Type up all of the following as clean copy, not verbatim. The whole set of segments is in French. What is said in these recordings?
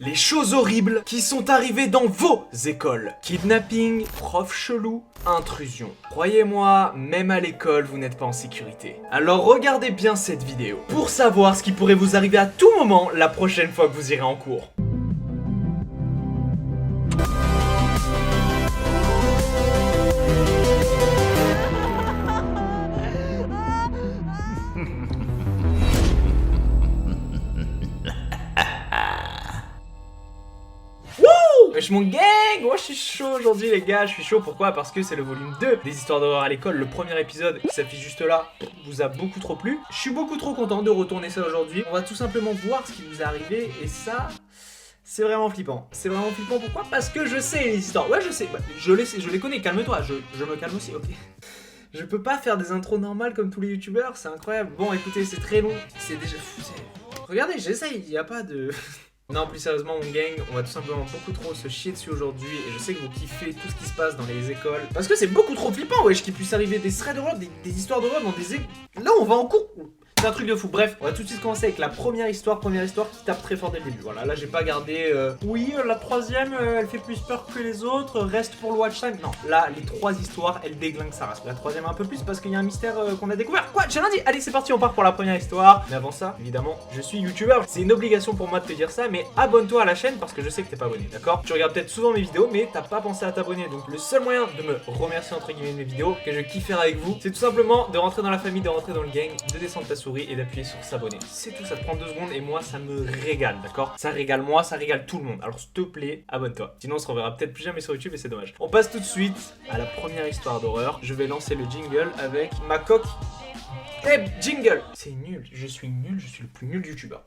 Les choses horribles qui sont arrivées dans vos écoles. Kidnapping, prof chelou, intrusion. Croyez-moi, même à l'école, vous n'êtes pas en sécurité. Alors regardez bien cette vidéo pour savoir ce qui pourrait vous arriver à tout moment la prochaine fois que vous irez en cours. Wesh mon gang, moi je suis chaud aujourd'hui les gars, je suis chaud, pourquoi? Parce que c'est le volume 2 des histoires d'horreur à l'école, le premier épisode qui s'affiche juste là vous a beaucoup trop plu. Je suis beaucoup trop content de retourner ça aujourd'hui, on va tout simplement voir ce qui nous est arrivé et ça... c'est vraiment flippant. C'est vraiment flippant, pourquoi? Parce que je sais les histoires, ouais je sais, je les connais, calme-toi, je me calme aussi, ok. Je peux pas faire des intros normales comme tous les youtubeurs, c'est incroyable. Bon écoutez, c'est très long, c'est déjà... regardez, j'essaye, il n'y a pas de... Non, plus sérieusement, mon gang, on va tout simplement beaucoup trop se chier dessus aujourd'hui et je sais que vous kiffez tout ce qui se passe dans les écoles. Parce que c'est beaucoup trop flippant, wesh, qu'il puisse arriver des threads d'horreur, des histoires d'horreur dans des écoles. Là, on va en cours. C'est un truc de fou. Bref, on va tout de suite commencer avec la première histoire qui tape très fort dès le début. Voilà, là j'ai pas gardé oui, la troisième elle fait plus peur que les autres, reste pour le watch time. Non, là les trois histoires elles déglinguent sa race. La troisième un peu plus parce qu'il y a un mystère qu'on a découvert. Quoi, j'ai rien dit. Allez, c'est parti, on part pour la première histoire. Mais avant ça, évidemment, je suis youtubeur. C'est une obligation pour moi de te dire ça, mais abonne-toi à la chaîne parce que je sais que t'es pas abonné, d'accord? Tu regardes peut-être souvent mes vidéos, mais t'as pas pensé à t'abonner. Donc le seul moyen de me remercier entre guillemets de mes vidéos, que je kiffe faire avec vous, c'est tout simplement de rentrer dans la famille, de rentrer dans le gang, de descendre ta souris et d'appuyer sur s'abonner. C'est tout, ça te prend 2 secondes et moi ça me régale, d'accord? Ça régale moi, ça régale tout le monde. Alors s'il te plaît, abonne-toi. Sinon on se reverra peut-être plus jamais sur YouTube et c'est dommage. On passe tout de suite à la première histoire d'horreur. Je vais lancer le jingle avec ma coque. Eh, jingle! C'est nul, je suis le plus nul youtubeur.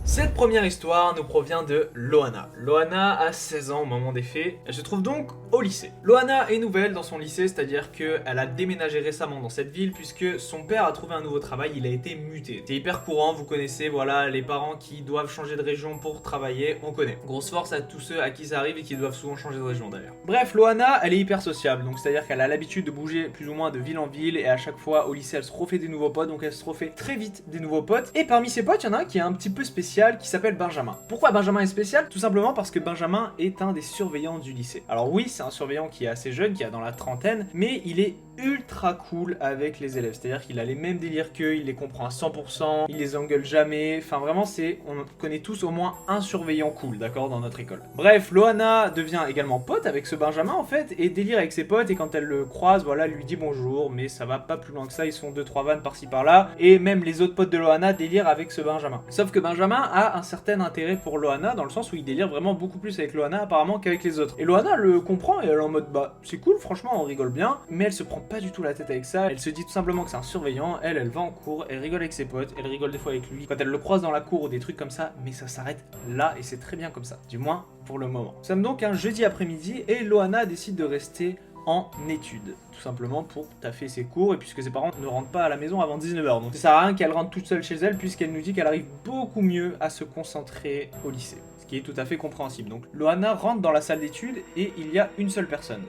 Cette première histoire nous provient de Loana. Loana a 16 ans au moment des faits, elle se trouve donc au lycée. Loana est nouvelle dans son lycée, c'est-à-dire qu'elle a déménagé récemment dans cette ville puisque son père a trouvé un nouveau travail, il a été muté. C'est hyper courant, vous connaissez, voilà, les parents qui doivent changer de région pour travailler, on connaît. Grosse force à tous ceux à qui ça arrive et qui doivent souvent changer de région d'ailleurs. Bref, Loana, elle est hyper sociable, donc c'est-à-dire qu'elle a l'habitude de bouger plus ou moins de ville en ville et à chaque fois au lycée elle se refait des nouveaux potes, donc elle se refait très vite des nouveaux potes. Et parmi ses potes, il y en a un qui est un petit peu spécial, qui s'appelle Benjamin. Pourquoi Benjamin est spécial? Tout simplement parce que Benjamin est un des surveillants du lycée. Alors oui, c'est un surveillant qui est assez jeune, qui a dans la trentaine, mais il est ultra cool avec les élèves, c'est-à-dire qu'il a les mêmes délires qu'eux, il les comprend à 100%, il les engueule jamais, enfin vraiment on connaît tous au moins un surveillant cool, d'accord, dans notre école. Bref, Loana devient également pote avec ce Benjamin en fait, et délire avec ses potes, et quand elle le croise, voilà, elle lui dit bonjour, mais ça va pas plus loin que ça, ils sont 2-3 vannes par-ci par-là, et même les autres potes de Loana délirent avec ce Benjamin. Sauf que Benjamin a un certain intérêt pour Loana, dans le sens où il délire vraiment beaucoup plus avec Loana apparemment qu'avec les autres. Et Loana le comprend, et elle est en mode bah c'est cool, franchement on rigole bien, mais elle se prend pas du tout la tête avec ça, elle se dit tout simplement que c'est un surveillant, elle va en cours, elle rigole avec ses potes, elle rigole des fois avec lui, quand elle le croise dans la cour ou des trucs comme ça, mais ça s'arrête là et c'est très bien comme ça, du moins pour le moment. Nous sommes donc un jeudi après-midi et Loana décide de rester en études, tout simplement pour taffer ses cours et puisque ses parents ne rentrent pas à la maison avant 19h, donc ça sert à rien qu'elle rentre toute seule chez elle puisqu'elle nous dit qu'elle arrive beaucoup mieux à se concentrer au lycée, ce qui est tout à fait compréhensible. Donc Loana rentre dans la salle d'études et il y a une seule personne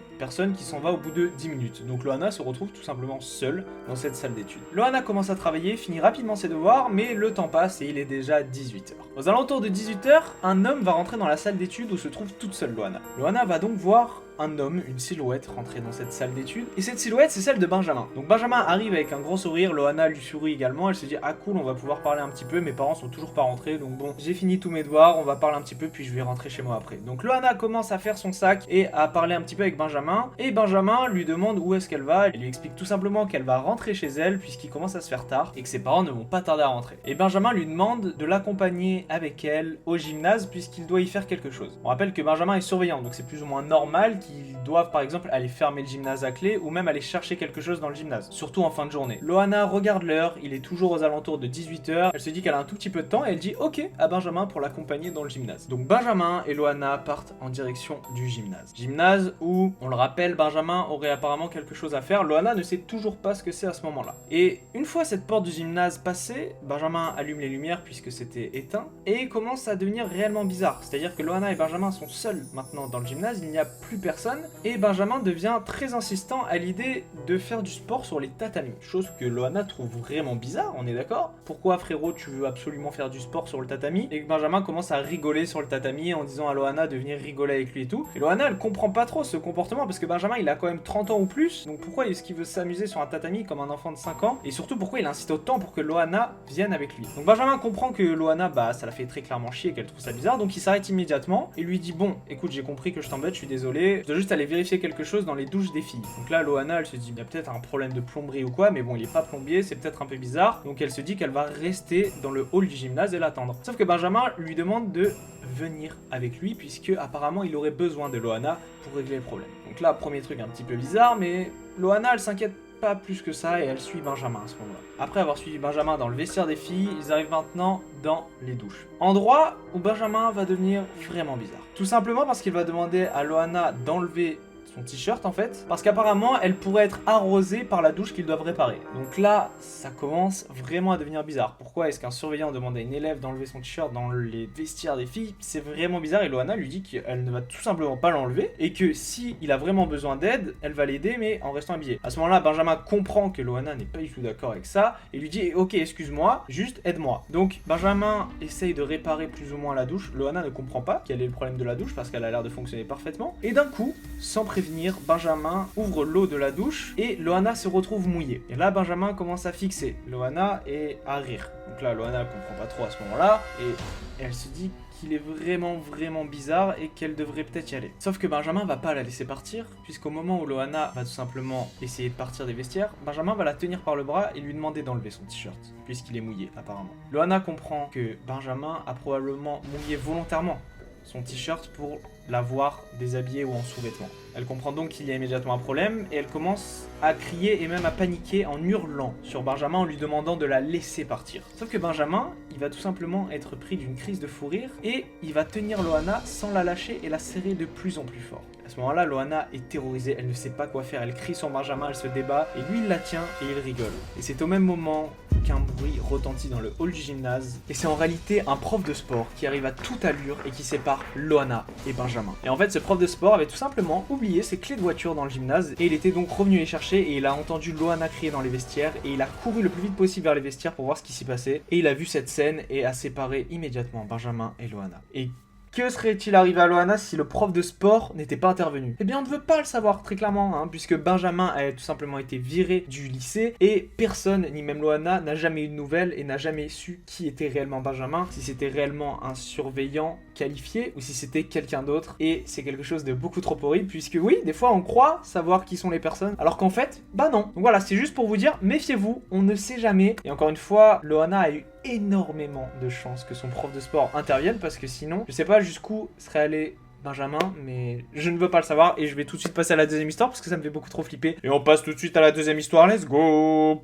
qui s'en va au bout de 10 minutes, donc Loana se retrouve tout simplement seule dans cette salle d'études. Loana commence à travailler, finit rapidement ses devoirs, mais le temps passe et il est déjà 18h. Aux alentours de 18h, un homme va rentrer dans la salle d'études où se trouve toute seule Loana. Loana va donc voir un homme, une silhouette rentrer dans cette salle d'études, et cette silhouette c'est celle de Benjamin. Donc Benjamin arrive avec un gros sourire, Loana lui sourit également, elle se dit ah cool, on va pouvoir parler un petit peu, mes parents sont toujours pas rentrés, donc bon, j'ai fini tous mes devoirs, on va parler un petit peu puis je vais rentrer chez moi après. Donc Loana commence à faire son sac et à parler un petit peu avec Benjamin, et Benjamin lui demande où est-ce qu'elle va, elle lui explique tout simplement qu'elle va rentrer chez elle puisqu'il commence à se faire tard et que ses parents ne vont pas tarder à rentrer. Et Benjamin lui demande de l'accompagner avec elle au gymnase puisqu'il doit y faire quelque chose. On rappelle que Benjamin est surveillant, donc c'est plus ou moins normal qu'ils doivent par exemple aller fermer le gymnase à clé ou même aller chercher quelque chose dans le gymnase, surtout en fin de journée. Loana regarde l'heure, il est toujours aux alentours de 18h, elle se dit qu'elle a un tout petit peu de temps et elle dit ok à Benjamin pour l'accompagner dans le gymnase. Donc Benjamin et Loana partent en direction du gymnase. Gymnase où, on le rappelle, Benjamin aurait apparemment quelque chose à faire, Loana ne sait toujours pas ce que c'est à ce moment-là. Et une fois cette porte du gymnase passée, Benjamin allume les lumières puisque c'était éteint et commence à devenir réellement bizarre, c'est-à-dire que Loana et Benjamin sont seuls maintenant dans le gymnase, il n'y a plus personne et Benjamin devient très insistant a l'idée de faire du sport sur les tatamis, chose que Loana trouve vraiment bizarre, on est d'accord? Pourquoi frérot tu veux absolument faire du sport sur le tatami? Et que Benjamin commence à rigoler sur le tatami en disant à Loana de venir rigoler avec lui et tout. Et Loana elle comprend pas trop ce comportement parce que Benjamin il a quand même 30 ans ou plus, donc pourquoi est-ce qu'il veut s'amuser sur un tatami comme un enfant de 5 ans? Et surtout pourquoi il insiste autant pour que Loana vienne avec lui? Donc Benjamin comprend que Loana bah ça la fait très clairement chier, qu'elle trouve ça bizarre, donc il s'arrête immédiatement et lui dit bon écoute j'ai compris que je t'embête, je suis désolé, je dois juste aller vérifier quelque chose dans les douches des filles. Donc là Loana elle se dit il y a peut-être un problème de plomberie ou quoi, mais bon il est pas plombier, c'est peut-être un peu bizarre, donc elle se dit qu'elle va rester dans le hall du gymnase et l'attendre. Sauf que Benjamin lui demande de venir avec lui puisque apparemment il aurait besoin de Loana pour régler le problème. Donc là premier truc un petit peu bizarre, mais Loana elle s'inquiète pas plus que ça et elle suit Benjamin à ce moment-là. Après avoir suivi Benjamin dans le vestiaire des filles, ils arrivent maintenant dans les douches. Endroit où Benjamin va devenir vraiment bizarre. Tout simplement parce qu'il va demander à Loana d'enlever son t-shirt en fait, parce qu'apparemment elle pourrait être arrosée par la douche qu'ils doivent réparer. Donc là, ça commence vraiment à devenir bizarre. Pourquoi est-ce qu'un surveillant demande à une élève d'enlever son t-shirt dans les vestiaires des filles? C'est vraiment bizarre et Loana lui dit qu'elle ne va tout simplement pas l'enlever et que si il a vraiment besoin d'aide, elle va l'aider mais en restant habillée. À ce moment-là, Benjamin comprend que Loana n'est pas du tout d'accord avec ça et lui dit ok excuse-moi, juste aide-moi. Donc Benjamin essaye de réparer plus ou moins la douche. Loana ne comprend pas quel est le problème de la douche parce qu'elle a l'air de fonctionner parfaitement et d'un coup, sans prévenir, Benjamin ouvre l'eau de la douche et Loana se retrouve mouillée. Et là, Benjamin commence à fixer Loana et à rire. Donc là, Loana ne comprend pas trop à ce moment-là et elle se dit qu'il est vraiment bizarre et qu'elle devrait peut-être y aller. Sauf que Benjamin va pas la laisser partir, puisqu'au moment où Loana va tout simplement essayer de partir des vestiaires, Benjamin va la tenir par le bras et lui demander d'enlever son t-shirt, puisqu'il est mouillé apparemment. Loana comprend que Benjamin a probablement mouillé volontairement son t-shirt pour la voir déshabillée ou en sous-vêtements. Elle comprend donc qu'il y a immédiatement un problème et elle commence à crier et même à paniquer en hurlant sur Benjamin en lui demandant de la laisser partir. Sauf que Benjamin, il va tout simplement être pris d'une crise de fou rire et il va tenir Loana sans la lâcher et la serrer de plus en plus fort. À ce moment-là, Loana est terrorisée, elle ne sait pas quoi faire, elle crie sur Benjamin, elle se débat et lui il la tient et il rigole. Et c'est au même moment qu'un bruit retentit dans le hall du gymnase et c'est en réalité un prof de sport qui arrive à toute allure et qui sépare Loana et Benjamin. Et en fait ce prof de sport avait tout simplement oublié ses clés de voiture dans le gymnase et il était donc revenu les chercher et il a entendu Loana crier dans les vestiaires et il a couru le plus vite possible vers les vestiaires pour voir ce qui s'y passait et il a vu cette scène et a séparé immédiatement Benjamin et Loana. Et que serait-il arrivé à Loana si le prof de sport n'était pas intervenu? Eh bien, on ne veut pas le savoir très clairement, puisque Benjamin a tout simplement été viré du lycée et personne, ni même Loana, n'a jamais eu de nouvelles et n'a jamais su qui était réellement Benjamin, si c'était réellement un surveillant qualifié ou si c'était quelqu'un d'autre. Et c'est quelque chose de beaucoup trop horrible, puisque oui, des fois on croit savoir qui sont les personnes, alors qu'en fait, bah non. Donc voilà, c'est juste pour vous dire, méfiez-vous, on ne sait jamais. Et encore une fois, Loana a eu énormément de chance que son prof de sport intervienne parce que sinon, je sais pas jusqu'où serait allé Benjamin, mais je ne veux pas le savoir et je vais tout de suite passer à la deuxième histoire parce que ça me fait beaucoup trop flipper. Et on passe tout de suite à la deuxième histoire, let's go.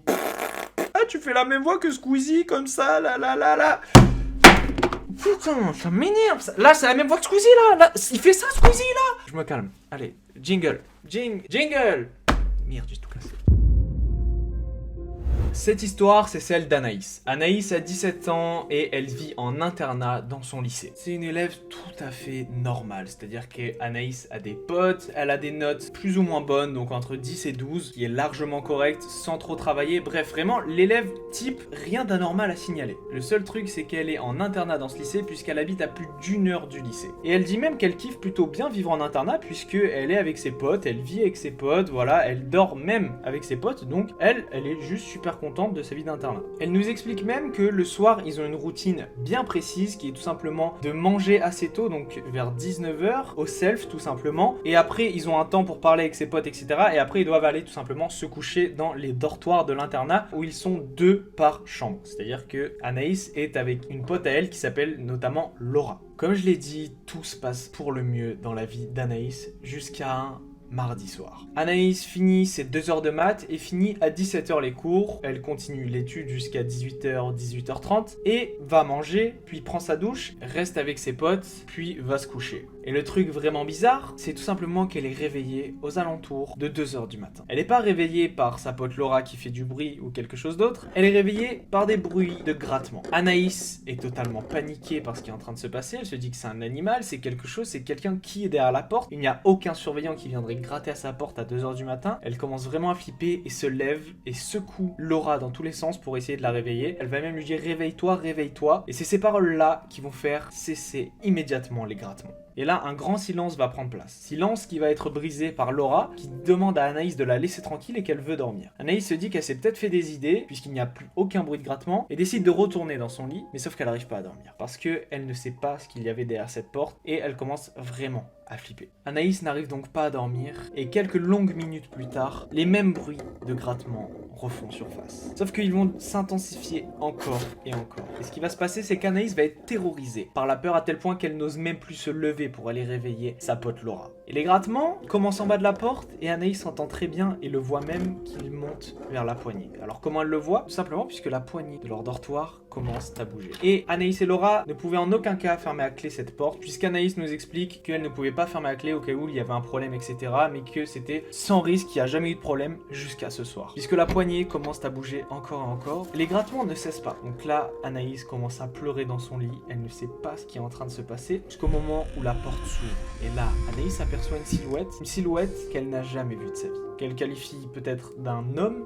Ah, tu fais la même voix que Squeezie comme ça, là. Putain, ça m'énerve ça. Là, c'est la même voix que Squeezie là. Il fait ça Squeezie là. Je me calme. Allez, jingle. Jingle. Merde, j'ai tout cassé. Cette histoire, c'est celle d'Anaïs. Anaïs a 17 ans et elle vit en internat dans son lycée. C'est une élève tout à fait normale, c'est-à-dire qu'Anaïs a des potes, elle a des notes plus ou moins bonnes, donc entre 10 et 12, qui est largement correcte, sans trop travailler. Bref, vraiment, l'élève type, rien d'anormal à signaler. Le seul truc, c'est qu'elle est en internat dans ce lycée puisqu'elle habite à plus d'1 heure du lycée. Et elle dit même qu'elle kiffe plutôt bien vivre en internat puisqu'elle est avec ses potes, elle vit avec ses potes, voilà, elle dort même avec ses potes, donc elle est juste super contente de sa vie d'internat. Elle nous explique même que le soir, ils ont une routine bien précise qui est tout simplement de manger assez tôt, donc vers 19 h, au self tout simplement, et après ils ont un temps pour parler avec ses potes, etc. Et après ils doivent aller tout simplement se coucher dans les dortoirs de l'internat où ils sont 2 par chambre. C'est-à-dire que Anaïs est avec une pote à elle qui s'appelle notamment Laura. Comme je l'ai dit, tout se passe pour le mieux dans la vie d'Anaïs jusqu'à un mardi soir. Anaïs finit ses 2 heures de maths et finit à 17 h les cours. Elle continue l'étude jusqu'à 18 h, 18 h 30 et va manger, puis prend sa douche, reste avec ses potes, puis va se coucher. Et le truc vraiment bizarre, c'est tout simplement qu'elle est réveillée aux alentours de 2 h du matin. Elle n'est pas réveillée par sa pote Laura qui fait du bruit ou quelque chose d'autre, elle est réveillée par des bruits de grattement. Anaïs est totalement paniquée par ce qui est en train de se passer, elle se dit que c'est un animal, c'est quelque chose, c'est quelqu'un qui est derrière la porte, il n'y a aucun surveillant qui viendrait aller gratter à sa porte à 2h du matin, elle commence vraiment à flipper et se lève et secoue Laura dans tous les sens pour essayer de la réveiller. Elle va même lui dire réveille-toi, réveille-toi. Et c'est ces paroles-là qui vont faire cesser immédiatement les grattements. Et là, un grand silence va prendre place. Silence qui va être brisé par Laura, qui demande à Anaïs de la laisser tranquille et qu'elle veut dormir. Anaïs se dit qu'elle s'est peut-être fait des idées, puisqu'il n'y a plus aucun bruit de grattement, et décide de retourner dans son lit, mais sauf qu'elle n'arrive pas à dormir. Parce qu'elle ne sait pas ce qu'il y avait derrière cette porte, et elle commence vraiment à flipper. Anaïs n'arrive donc pas à dormir, et quelques longues minutes plus tard, les mêmes bruits de grattement refont surface. Sauf qu'ils vont s'intensifier encore et encore. Et ce qui va se passer, c'est qu'Anaïs va être terrorisée par la peur à tel point qu'elle n'ose même plus se lever pour aller réveiller sa pote Laura. Et les grattements commencent en bas de la porte, et Anaïs entend très bien et le voit même qu'il monte vers la poignée. Alors comment elle le voit? Tout simplement puisque la poignée de leur dortoir commence à bouger. Et Anaïs et Laura ne pouvaient en aucun cas fermer à clé cette porte, puisqu'Anaïs nous explique qu'elle ne pouvait pas fermer à clé au cas où il y avait un problème, etc. Mais que c'était sans risque, il n'y a jamais eu de problème jusqu'à ce soir. Puisque la poignée commence à bouger encore et encore, les grattements ne cessent pas. Donc là, Anaïs commence à pleurer dans son lit, elle ne sait pas ce qui est en train de se passer, jusqu'au moment où la porte s'ouvre. Et là, Anaïs aperçoit une silhouette qu'elle n'a jamais vue de sa vie, qu'elle qualifie peut-être d'un homme,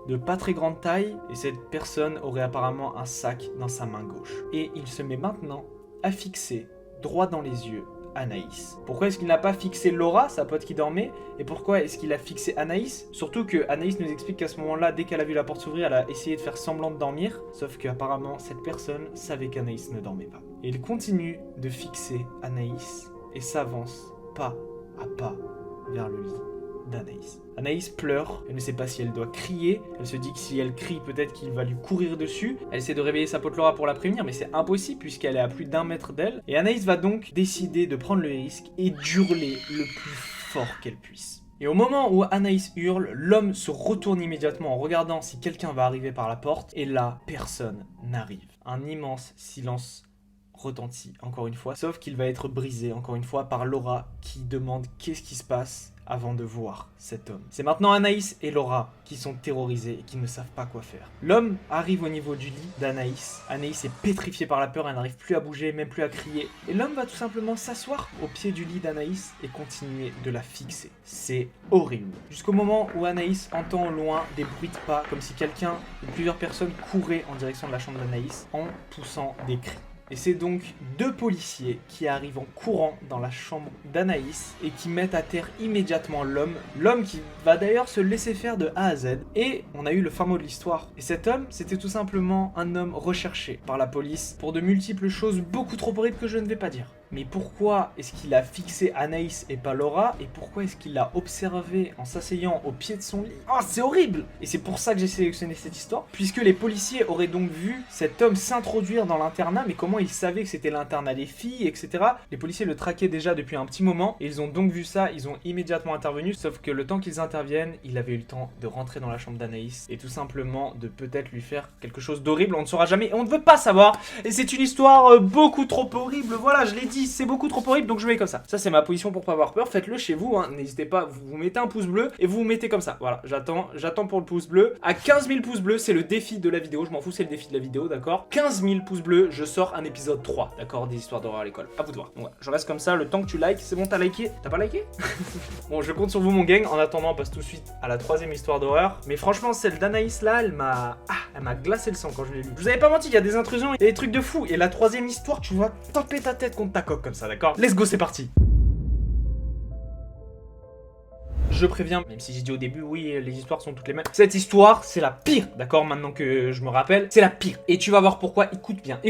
de pas très grande taille, et cette personne aurait apparemment un sac dans sa main gauche. Et il se met maintenant à fixer, droit dans les yeux, Anaïs. Pourquoi est-ce qu'il n'a pas fixé Laura, sa pote qui dormait, et pourquoi est-ce qu'il a fixé Anaïs? Surtout que Anaïs nous explique qu'à ce moment-là, dès qu'elle a vu la porte s'ouvrir, elle a essayé de faire semblant de dormir, sauf qu'apparemment cette personne savait qu'Anaïs ne dormait pas. Et il continue de fixer Anaïs et s'avance pas à pas vers le lit d'Anaïs. Anaïs pleure, elle ne sait pas si elle doit crier, elle se dit que si elle crie, peut-être qu'il va lui courir dessus. Elle essaie de réveiller sa pote Laura pour la prévenir, mais c'est impossible puisqu'elle est à plus d'1 mètre d'elle. Et Anaïs va donc décider de prendre le risque et d'hurler le plus fort qu'elle puisse. Et au moment où Anaïs hurle, l'homme se retourne immédiatement en regardant si quelqu'un va arriver par la porte, et là, personne n'arrive. Un immense silence retentit encore une fois, sauf qu'il va être brisé encore une fois par Laura qui demande qu'est-ce qui se passe avant de voir cet homme. C'est maintenant Anaïs et Laura qui sont terrorisés et qui ne savent pas quoi faire. L'homme arrive au niveau du lit d'Anaïs. Anaïs est pétrifiée par la peur, elle n'arrive plus à bouger, même plus à crier. Et l'homme va tout simplement s'asseoir au pied du lit d'Anaïs et continuer de la fixer. C'est horrible. Jusqu'au moment où Anaïs entend au loin des bruits de pas, comme si quelqu'un ou plusieurs personnes couraient en direction de la chambre d'Anaïs en poussant des cris. Et c'est donc 2 policiers qui arrivent en courant dans la chambre d'Anaïs et qui mettent à terre immédiatement l'homme qui va d'ailleurs se laisser faire de A à Z. Et on a eu le fin mot de l'histoire. Et cet homme, c'était tout simplement un homme recherché par la police pour de multiples choses beaucoup trop horribles que je ne vais pas dire. Mais pourquoi est-ce qu'il a fixé Anaïs et pas Laura? Et pourquoi est-ce qu'il l'a observé en s'asseyant au pied de son lit? Oh, c'est horrible! Et c'est pour ça que j'ai sélectionné cette histoire, puisque les policiers auraient donc vu cet homme s'introduire dans l'internat, mais comment ils savaient que c'était l'internat des filles, etc. Les policiers le traquaient déjà depuis un petit moment, et ils ont donc vu ça, ils ont immédiatement intervenu, sauf que le temps qu'ils interviennent, il avait eu le temps de rentrer dans la chambre d'Anaïs, et tout simplement de peut-être lui faire quelque chose d'horrible, on ne saura jamais, et on ne veut pas savoir, et c'est une histoire beaucoup trop horrible, voilà, je l'ai dit, c'est beaucoup trop horrible, donc je mets comme ça. Ça, c'est ma position pour pas avoir peur. Faites-le chez vous, hein. N'hésitez pas, vous mettez un pouce bleu et vous vous mettez comme ça. Voilà, j'attends pour le pouce bleu. À 15 000 pouces bleus, c'est le défi de la vidéo. Je m'en fous, c'est le défi de la vidéo, d'accord? 15 000 pouces bleus, je sors un épisode 3, d'accord? Des histoires d'horreur à l'école. À vous de voir. Donc, voilà, je reste comme ça le temps que tu likes. C'est bon, t'as liké? T'as pas liké? Bon, je compte sur vous, mon gang. En attendant, on passe tout de suite à la 3e histoire d'horreur. Mais franchement, celle d'Anaïs là, elle m'a glacé le sang quand je l'ai lu. Je vous avais pas menti, il y a des intrusions et des trucs de fou. Et la 3e histoire, tu vas taper ta tête contre ta coque comme ça, d'accord? Let's go, c'est parti. Je préviens, même si j'ai dit au début, oui, les histoires sont toutes les mêmes. Cette histoire, c'est la pire, d'accord? Maintenant que je me rappelle, c'est la pire. Et tu vas voir pourquoi. Écoute bien,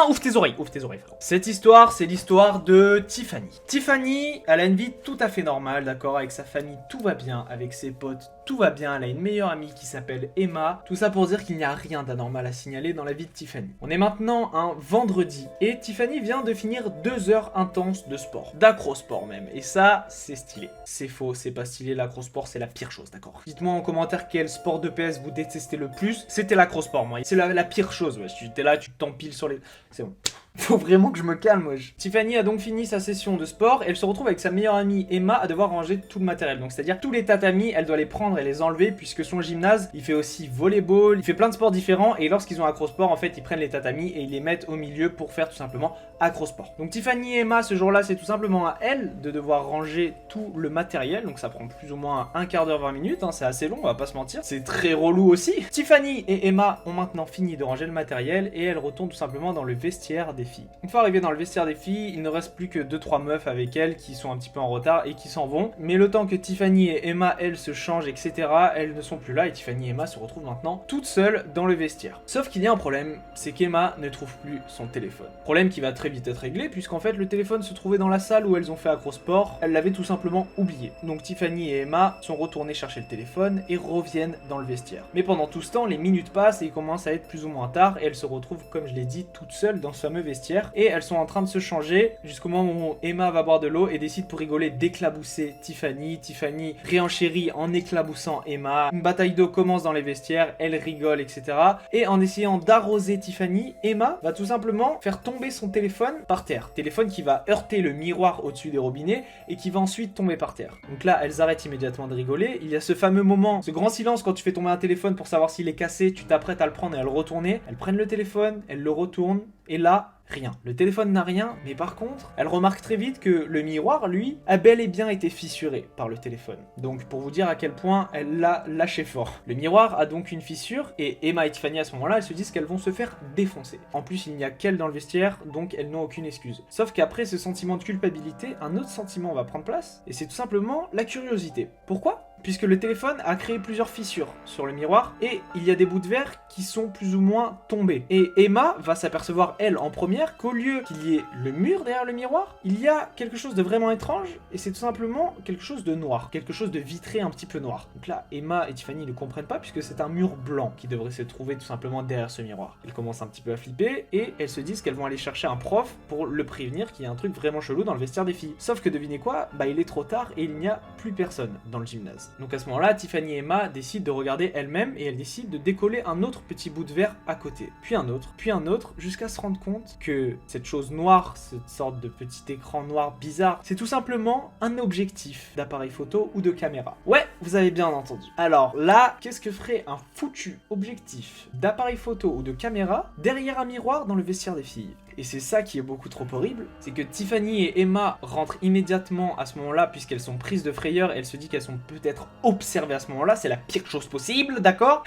ouvre tes oreilles, frérot. Cette histoire, c'est l'histoire de Tiffany. Tiffany, elle a une vie tout à fait normale, d'accord? Avec sa famille, tout va bien. Avec ses potes, tout va bien. Elle a une meilleure amie qui s'appelle Emma. Tout ça pour dire qu'il n'y a rien d'anormal à signaler dans la vie de Tiffany. On est maintenant un vendredi et Tiffany vient de finir 2 heures intenses de sport. D'acro-sport même. Et ça, c'est stylé. C'est faux, c'est pas stylé. L'acro-sport, c'est la pire chose, d'accord? Dites-moi en commentaire quel sport de PS vous détestez le plus. C'était l'acro-sport, moi. C'est la pire chose, ouais. Tu t'es là, tu t'empiles sur les... C'est bon. Faut vraiment que je me calme, wesh. Tiffany a donc fini sa session de sport et elle se retrouve avec sa meilleure amie Emma à devoir ranger tout le matériel. Donc c'est-à-dire tous les tatamis, elle doit les prendre et les enlever puisque son gymnase, il fait aussi volleyball, il fait plein de sports différents et lorsqu'ils ont acrosport, en fait, ils prennent les tatamis et ils les mettent au milieu pour faire tout simplement acrosport. Donc Tiffany et Emma, ce jour-là, c'est tout simplement à elle de devoir ranger tout le matériel. Donc ça prend plus ou moins un quart d'heure, 20 minutes, hein, c'est assez long, on va pas se mentir. C'est très relou aussi. Tiffany et Emma ont maintenant fini de ranger le matériel et elles retournent tout simplement dans le vestiaire des filles. Une fois arrivées dans le vestiaire des filles, il ne reste plus que 2-3 meufs avec elles qui sont un petit peu en retard et qui s'en vont. Mais le temps que Tiffany et Emma, elles, se changent, etc., elles ne sont plus là et Tiffany et Emma se retrouvent maintenant toutes seules dans le vestiaire. Sauf qu'il y a un problème, c'est qu'Emma ne trouve plus son téléphone. Problème qui va très vite être réglé puisqu'en fait le téléphone se trouvait dans la salle où elles ont fait acrosport, elle l'avait tout simplement oublié. Donc Tiffany et Emma sont retournées chercher le téléphone et reviennent dans le vestiaire. Mais pendant tout ce temps, les minutes passent et il commence à être plus ou moins tard et elles se retrouvent, comme je l'ai dit, toutes seules dans ce fameux vestiaire et elles sont en train de se changer jusqu'au moment où Emma va boire de l'eau et décide pour rigoler d'éclabousser Tiffany. Tiffany réenchérit en éclaboussant Emma. Une bataille d'eau commence dans les vestiaires, elle rigole, etc. Et en essayant d'arroser Tiffany, Emma va tout simplement faire tomber son téléphone par terre. Téléphone qui va heurter le miroir au-dessus des robinets et qui va ensuite tomber par terre. Donc là, elles arrêtent immédiatement de rigoler. Il y a ce fameux moment, ce grand silence quand tu fais tomber un téléphone pour savoir s'il est cassé, tu t'apprêtes à le prendre et à le retourner. Elles prennent le téléphone, elles le retournent et là, rien. Le téléphone n'a rien, mais par contre, elle remarque très vite que le miroir, lui, a bel et bien été fissuré par le téléphone. Donc pour vous dire à quel point elle l'a lâché fort. Le miroir a donc une fissure et Emma et Tiffany à ce moment-là, elles se disent qu'elles vont se faire défoncer. En plus, il n'y a qu'elles dans le vestiaire, donc elles n'ont aucune excuse. Sauf qu'après ce sentiment de culpabilité, un autre sentiment va prendre place et c'est tout simplement la curiosité. Pourquoi ? Puisque le téléphone a créé plusieurs fissures sur le miroir et il y a des bouts de verre qui sont plus ou moins tombés. Et Emma va s'apercevoir, elle, en première, qu'au lieu qu'il y ait le mur derrière le miroir, il y a quelque chose de vraiment étrange et c'est tout simplement quelque chose de noir, quelque chose de vitré un petit peu noir. Donc là, Emma et Tiffany ne comprennent pas puisque c'est un mur blanc qui devrait se trouver tout simplement derrière ce miroir. Elles commencent un petit peu à flipper et elles se disent qu'elles vont aller chercher un prof pour le prévenir qu'il y a un truc vraiment chelou dans le vestiaire des filles. Sauf que devinez quoi ? Bah il est trop tard et il n'y a plus personne dans le gymnase. Donc à ce moment-là, Tiffany et Emma décident de regarder elles-mêmes et elles décident de décoller un autre petit bout de verre à côté. Puis un autre, jusqu'à se rendre compte que cette chose noire, cette sorte de petit écran noir bizarre, c'est tout simplement un objectif d'appareil photo ou de caméra. Ouais, vous avez bien entendu. Alors là, qu'est-ce que ferait un foutu objectif d'appareil photo ou de caméra derrière un miroir dans le vestiaire des filles ? Et c'est ça qui est beaucoup trop horrible, c'est que Tiffany et Emma rentrent immédiatement à ce moment-là, puisqu'elles sont prises de frayeur, et elles se disent qu'elles sont peut-être observées à ce moment-là, c'est la pire chose possible, d'accord ?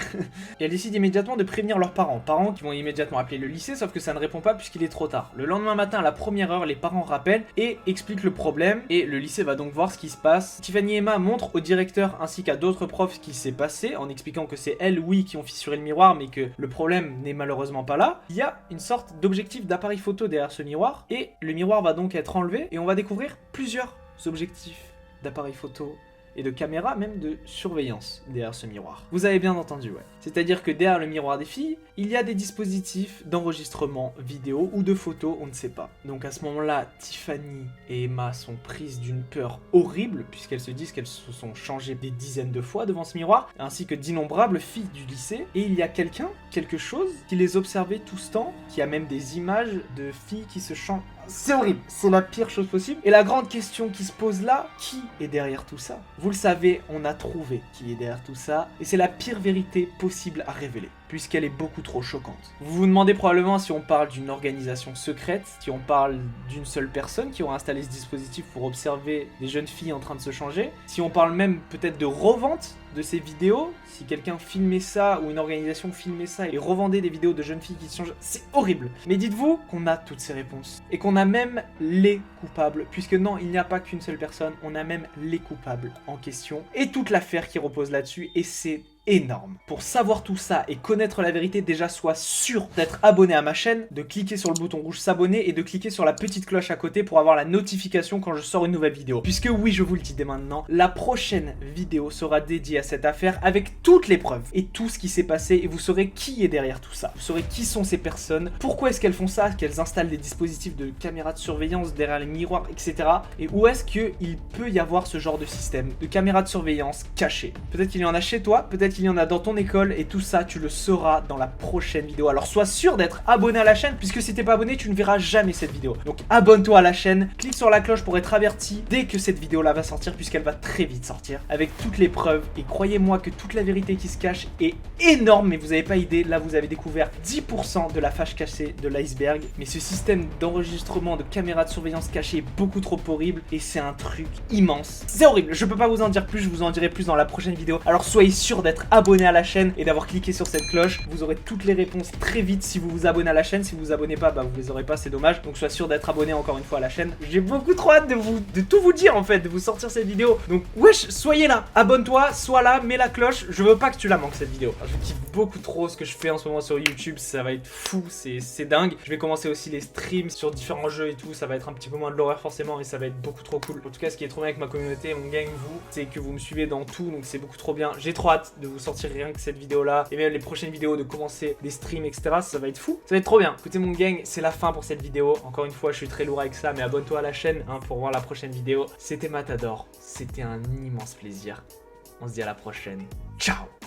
Et elles décident immédiatement de prévenir leurs parents qui vont immédiatement appeler le lycée, sauf que ça ne répond pas puisqu'il est trop tard. Le lendemain matin, à la première heure, les parents rappellent et expliquent le problème, et le lycée va donc voir ce qui se passe. Tiffany et Emma montrent au directeur ainsi qu'à d'autres profs ce qui s'est passé, en expliquant que c'est elles, oui, qui ont fissuré le miroir, mais que le problème n'est malheureusement pas là. Il y a une sorte d'objectif d'appareil photo derrière ce miroir et le miroir va donc être enlevé et on va découvrir plusieurs objectifs d'appareil photo et de caméra, même de surveillance derrière ce miroir. Vous avez bien entendu, ouais. C'est-à-dire que derrière le miroir des filles, il y a des dispositifs d'enregistrement vidéo ou de photos, on ne sait pas. Donc à ce moment-là, Tiffany et Emma sont prises d'une peur horrible, puisqu'elles se disent qu'elles se sont changées des dizaines de fois devant ce miroir, ainsi que d'innombrables filles du lycée. Et il y a quelque chose, qui les observait tout ce temps, qui a même des images de filles qui se changent. C'est horrible, c'est la pire chose possible. Et la grande question qui se pose là, qui est derrière tout ça ? Vous le savez, on a trouvé qui est derrière tout ça, et c'est la pire vérité possible à révéler, puisqu'elle est beaucoup trop choquante. Vous vous demandez probablement si on parle d'une organisation secrète, si on parle d'une seule personne qui aurait installé ce dispositif pour observer des jeunes filles en train de se changer, si on parle même peut-être de revente de ces vidéos, si quelqu'un filmait ça ou une organisation filmait ça et revendait des vidéos de jeunes filles qui se changent, c'est horrible. Mais dites-vous qu'on a toutes ces réponses et qu'on a même les coupables, puisque non, il n'y a pas qu'une seule personne, on a même les coupables en question et toute l'affaire qui repose là-dessus et c'est énorme. Pour savoir tout ça et connaître la vérité, déjà sois sûr d'être abonné à ma chaîne, de cliquer sur le bouton rouge s'abonner et de cliquer sur la petite cloche à côté pour avoir la notification quand je sors une nouvelle vidéo. Puisque oui, je vous le dis dès maintenant, la prochaine vidéo sera dédiée à cette affaire avec toutes les preuves et tout ce qui s'est passé et vous saurez qui est derrière tout ça. Vous saurez qui sont ces personnes, pourquoi est-ce qu'elles font ça, qu'elles installent des dispositifs de caméras de surveillance derrière les miroirs, etc. Et où est-ce qu'il peut y avoir ce genre de système de caméras de surveillance cachées. Peut-être qu'il y en a chez toi, peut-être peut-être qu'il y en a dans ton école et tout ça tu le sauras dans la prochaine vidéo. Alors sois sûr d'être abonné à la chaîne puisque si t'es pas abonné tu ne verras jamais cette vidéo. Donc abonne-toi à la chaîne, clique sur la cloche pour être averti dès que cette vidéo là va sortir puisqu'elle va très vite sortir avec toutes les preuves et croyez-moi que toute la vérité qui se cache est énorme mais vous n'avez pas idée. Là vous avez découvert 10% de la face cachée de l'iceberg mais ce système d'enregistrement de caméras de surveillance cachée est beaucoup trop horrible et c'est un truc immense. C'est horrible, je peux pas vous en dire plus, je vous en dirai plus dans la prochaine vidéo. Alors soyez sûr d'être abonné à la chaîne et d'avoir cliqué sur cette cloche. Vous aurez toutes les réponses très vite si vous vous abonnez à la chaîne. Si vous vous abonnez pas, bah vous les aurez pas, c'est dommage. Donc sois sûr d'être abonné encore une fois à la chaîne. J'ai beaucoup trop hâte de tout vous dire en fait, de vous sortir cette vidéo. Donc wesh, soyez là, abonne-toi, sois là, mets la cloche. Je veux pas que tu la manques cette vidéo. Alors, je kiffe beaucoup trop ce que je fais en ce moment sur YouTube, ça va être fou, c'est dingue. Je vais commencer aussi les streams sur différents jeux et tout, ça va être un petit peu moins de l'horreur forcément et ça va être beaucoup trop cool. En tout cas, ce qui est trop bien avec ma communauté, mon gang, vous, c'est que vous me suivez dans tout, donc c'est beaucoup trop bien. J'ai trop hâte de vous sortir rien que cette vidéo là et même les prochaines vidéos, de commencer des streams, etc. Ça va être fou, ça va être trop bien. Écoutez mon gang, c'est la fin pour cette vidéo. Encore une fois, je suis très lourd avec ça, mais abonne-toi à la chaîne hein, pour voir la prochaine vidéo. C'était Matador, c'était un immense plaisir. On se dit à la prochaine. Ciao.